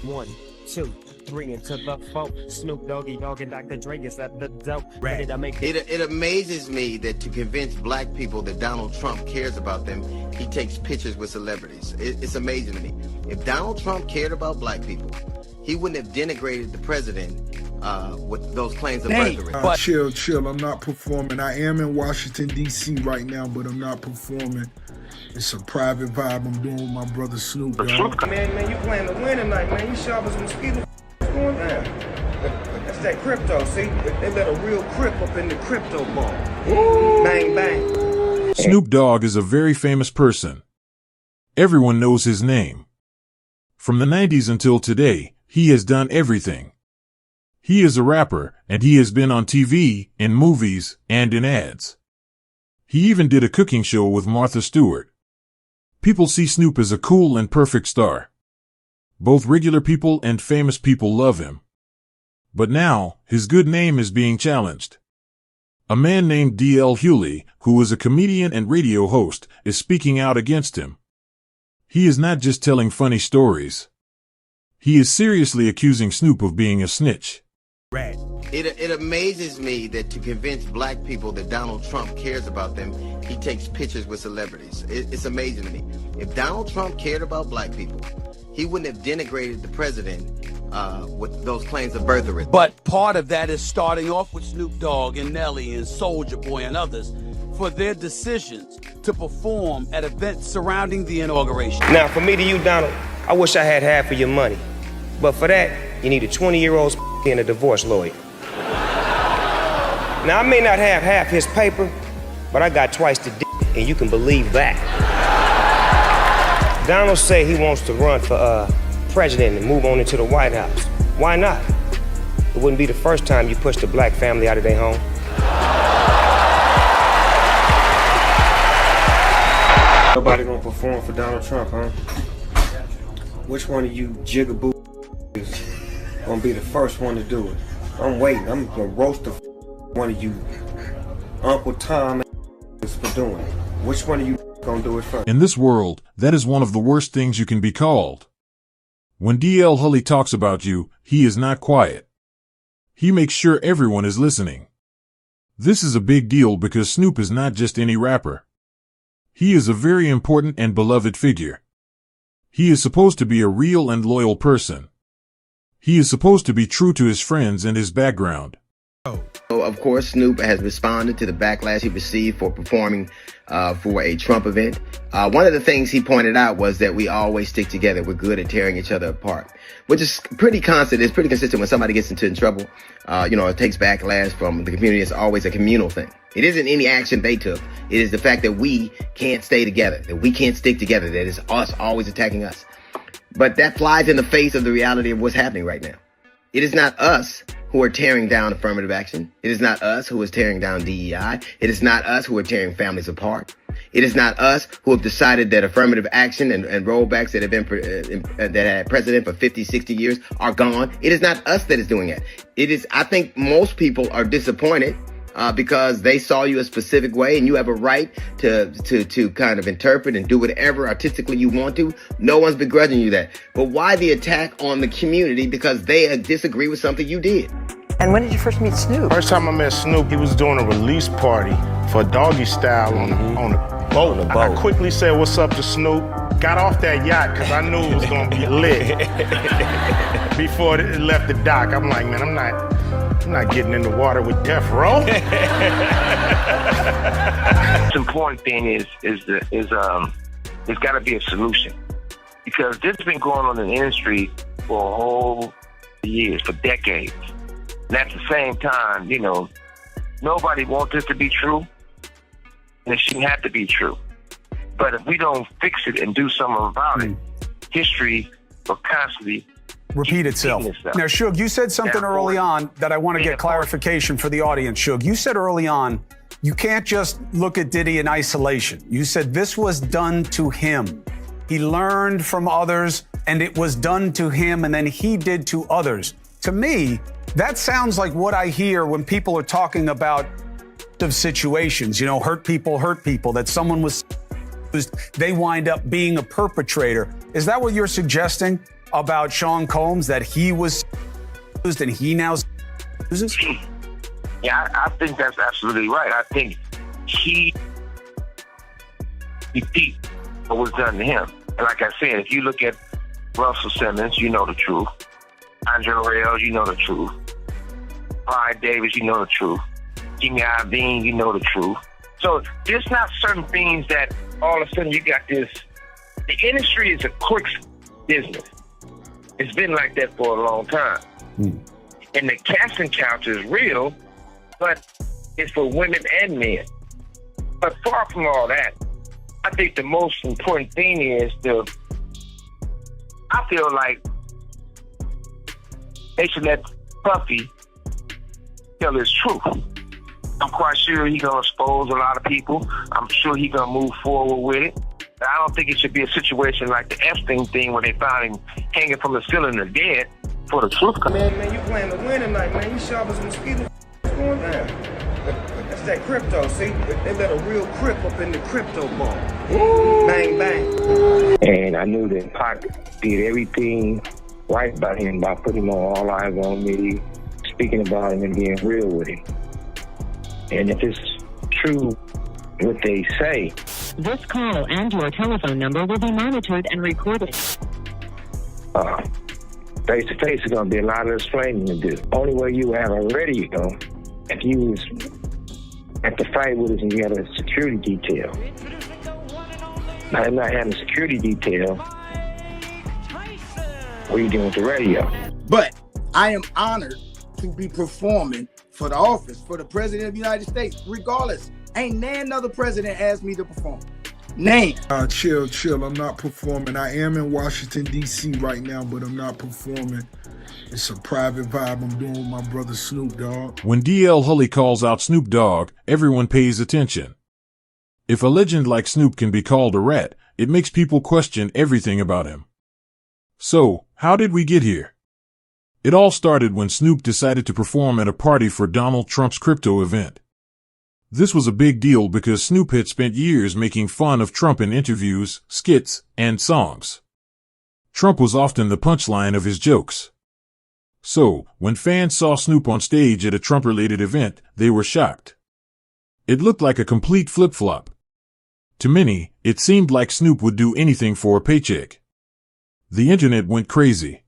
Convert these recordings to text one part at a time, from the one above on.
1, 2, 3 into the 4. Snoop Doggy Dogg and Dr. Dre is at the dope. Ready to make It amazes me that to convince black people that Donald Trump cares about them, he takes pictures with celebrities. It's amazing to me. If Donald Trump cared about black people, he wouldn't have denigrated the president with those claims of birthright. Chill. I'm not performing. I am in Washington, D.C. right now, but I'm not performing. It's a private vibe I'm doing with my brother Snoop Dogg. Man, you playing to win tonight, man. You sharp as a mosquito. What's going down? That's that crypto, see? They let a real crip up in the crypto ball. Ooh. Bang, bang. Snoop Dogg is a very famous person. Everyone knows his name. From the 90s until today, he has done everything. He is a rapper, and he has been on TV, in movies, and in ads. He even did a cooking show with Martha Stewart. People see Snoop as a cool and perfect star. Both regular people and famous people love him. But now, his good name is being challenged. A man named D.L. Hughley, who is a comedian and radio host, is speaking out against him. He is not just telling funny stories. He is seriously accusing Snoop of being a snitch. It amazes me that to convince black people that Donald Trump cares about them, he takes pictures with celebrities. It's amazing to me. If Donald Trump cared about black people, he wouldn't have denigrated the president with those claims of birthright. But part of that is starting off with Snoop Dogg and Nelly and Soulja Boy and others for their decisions to perform at events surrounding the inauguration. Now, for me to you, Donald, I wish I had half of your money. But for that, you need a 20-year-old and a divorce lawyer. Now, I may not have half his paper, but I got twice the and you can believe that. Donald say he wants to run for president and move on into the White House. Why not? It wouldn't be the first time you pushed a black family out of their home. Nobody gonna perform for Donald Trump, huh? Which one of you jigaboo is gonna be the first one to do it? I'm waiting. I'm gonna roast the one of you Uncle Tom for doing it. Which one of you gonna do it first? In this world, that is one of the worst things you can be called. When D.L. Hughley talks about you, he is not quiet. He makes sure everyone is listening. This is a big deal because Snoop is not just any rapper. He is a very important and beloved figure. He is supposed to be a real and loyal person. He is supposed to be true to his friends and his background. So, of course, Snoop has responded to the backlash he received for performing for a Trump event. One of the things he pointed out was that we always stick together. We're good at tearing each other apart, which is pretty constant. It's pretty consistent when somebody gets into trouble. It takes backlash from the community. It's always a communal thing. It isn't any action they took. It is the fact that we can't stay together, that we can't stick together, that it's us always attacking us. But that flies in the face of the reality of what's happening right now. It is not us who are tearing down affirmative action. It is not us who is tearing down DEI. It is not us who are tearing families apart. It is not us who have decided that affirmative action and rollbacks that have been that had precedent for 50, 60 years are gone. It is not us that is doing it. It is, I think most people are disappointed because they saw you a specific way, and you have a right to kind of interpret and do whatever artistically you want to. No one's begrudging you that. But why the attack on the community because they disagree with something you did? And when did you first meet Snoop? First time I met Snoop, he was doing a release party for Doggy Style on a boat. I quickly said, "What's up?" to Snoop. Got off that yacht because I knew it was going to be lit before it left the dock. I'm like, man, I'm not getting in the water with Death Row. The important thing is there's got to be a solution, because this has been going on in the industry for a whole years, for decades. And at the same time, nobody wants this to be true, and it shouldn't have to be true. But if we don't fix it and do something about it, history will constantly repeat itself. Now, Suge, you said something early on that I want to get clarification for the audience. Suge, you said early on, you can't just look at Diddy in isolation. You said this was done to him. He learned from others, and it was done to him, and then he did to others. To me, that sounds like what I hear when people are talking about situations, hurt people, that someone was, they wind up being a perpetrator. Is that what you're suggesting? about Sean Combs that he was used and he now uses? Yeah, I think that's absolutely right. I think he repeat what was done to him. And like I said, if you look at Russell Simmons, you know the truth. Andre Rell, you know the truth. Clyde Davis, you know the truth. Jimmy Iovine, you know the truth. So there's not certain things that all of a sudden you got this. The industry is a quick business. It's been like that for a long time. And the casting couch is real, but it's for women and men. But far from all that, I think the most important thing is I feel like they should let Puffy tell his truth. I'm quite sure he's going to expose a lot of people. I'm sure he's going to move forward with it. But I don't think it should be a situation like the Epstein thing where they found him hanging from the ceiling or dead for the truth. Man, you playing to win tonight, man. You sharp as a mosquito. What's going down? That's that crypto, see? They let a real crip up in the crypto ball. Bang, bang. And I knew that Pac did everything right by him by putting him on All Eyes on Me, speaking about him and being real with him. And if it's true what they say. This call and your telephone number will be monitored and recorded. Face to face is going to be a lot of explaining to do. Only way you have a radio if you was at the fight with us and you had a security detail. Now, I'm not having a security detail. What are you doing with the radio? But I am honored to be performing for the office, for the President of the United States, regardless. Ain't none other president asked me to perform. Name. Chill. I'm not performing. I am in Washington, D.C. right now, but I'm not performing. It's a private vibe I'm doing with my brother Snoop Dogg. When DL Hughley calls out Snoop Dogg, everyone pays attention. If a legend like Snoop can be called a rat, it makes people question everything about him. So, how did we get here? It all started when Snoop decided to perform at a party for Donald Trump's crypto event. This was a big deal because Snoop had spent years making fun of Trump in interviews, skits, and songs. Trump was often the punchline of his jokes. So, when fans saw Snoop on stage at a Trump-related event, they were shocked. It looked like a complete flip-flop. To many, it seemed like Snoop would do anything for a paycheck. The internet went crazy.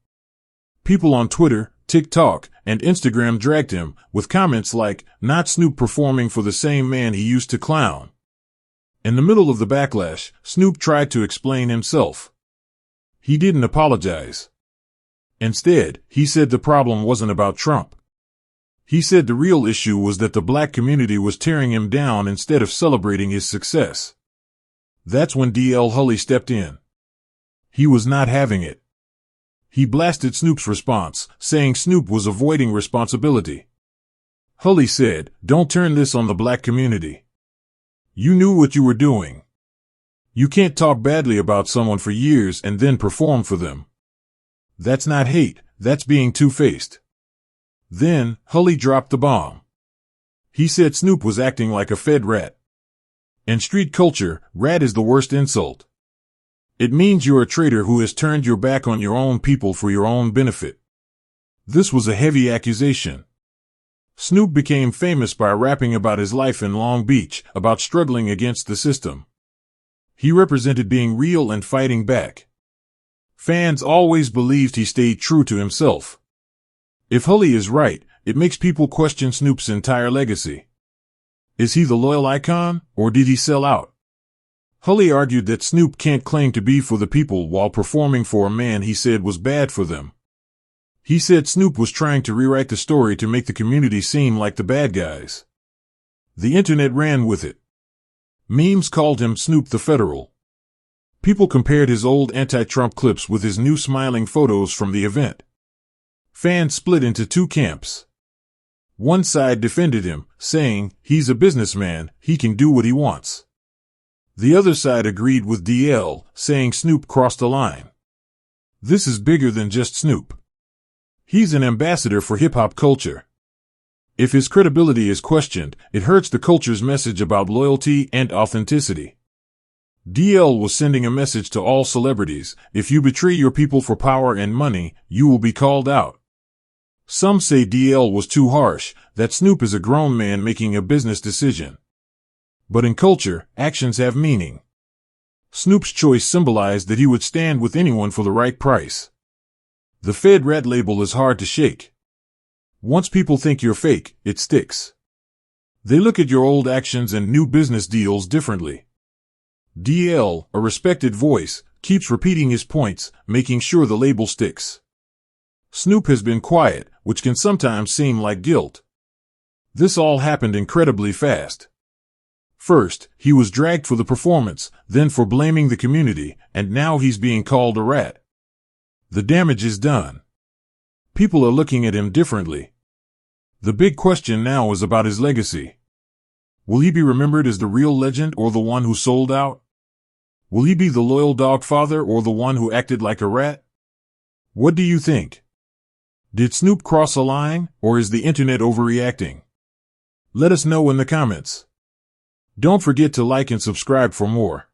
People on Twitter, TikTok, and Instagram dragged him, with comments like, "Not Snoop performing for the same man he used to clown." In the middle of the backlash, Snoop tried to explain himself. He didn't apologize. Instead, he said the problem wasn't about Trump. He said the real issue was that the black community was tearing him down instead of celebrating his success. That's when DL Hughley stepped in. He was not having it. He blasted Snoop's response, saying Snoop was avoiding responsibility. Hughley said, "Don't turn this on the black community. You knew what you were doing. You can't talk badly about someone for years and then perform for them. That's not hate, that's being two-faced." Then, Hughley dropped the bomb. He said Snoop was acting like a fed rat. In street culture, rat is the worst insult. It means you're a traitor who has turned your back on your own people for your own benefit. This was a heavy accusation. Snoop became famous by rapping about his life in Long Beach, about struggling against the system. He represented being real and fighting back. Fans always believed he stayed true to himself. If Hughley is right, it makes people question Snoop's entire legacy. Is he the loyal icon, or did he sell out? Hughley argued that Snoop can't claim to be for the people while performing for a man he said was bad for them. He said Snoop was trying to rewrite the story to make the community seem like the bad guys. The internet ran with it. Memes called him Snoop the Federal. People compared his old anti-Trump clips with his new smiling photos from the event. Fans split into two camps. One side defended him, saying, "He's a businessman, he can do what he wants." The other side agreed with DL, saying Snoop crossed the line. This is bigger than just Snoop. He's an ambassador for hip-hop culture. If his credibility is questioned, it hurts the culture's message about loyalty and authenticity. DL was sending a message to all celebrities: if you betray your people for power and money, you will be called out. Some say DL was too harsh, that Snoop is a grown man making a business decision. But in culture, actions have meaning. Snoop's choice symbolized that he would stand with anyone for the right price. The Fed red label is hard to shake. Once people think you're fake, it sticks. They look at your old actions and new business deals differently. DL, a respected voice, keeps repeating his points, making sure the label sticks. Snoop has been quiet, which can sometimes seem like guilt. This all happened incredibly fast. First, he was dragged for the performance, then for blaming the community, and now he's being called a rat. The damage is done. People are looking at him differently. The big question now is about his legacy. Will he be remembered as the real legend or the one who sold out? Will he be the loyal dog father or the one who acted like a rat? What do you think? Did Snoop cross a line, or is the internet overreacting? Let us know in the comments. Don't forget to like and subscribe for more.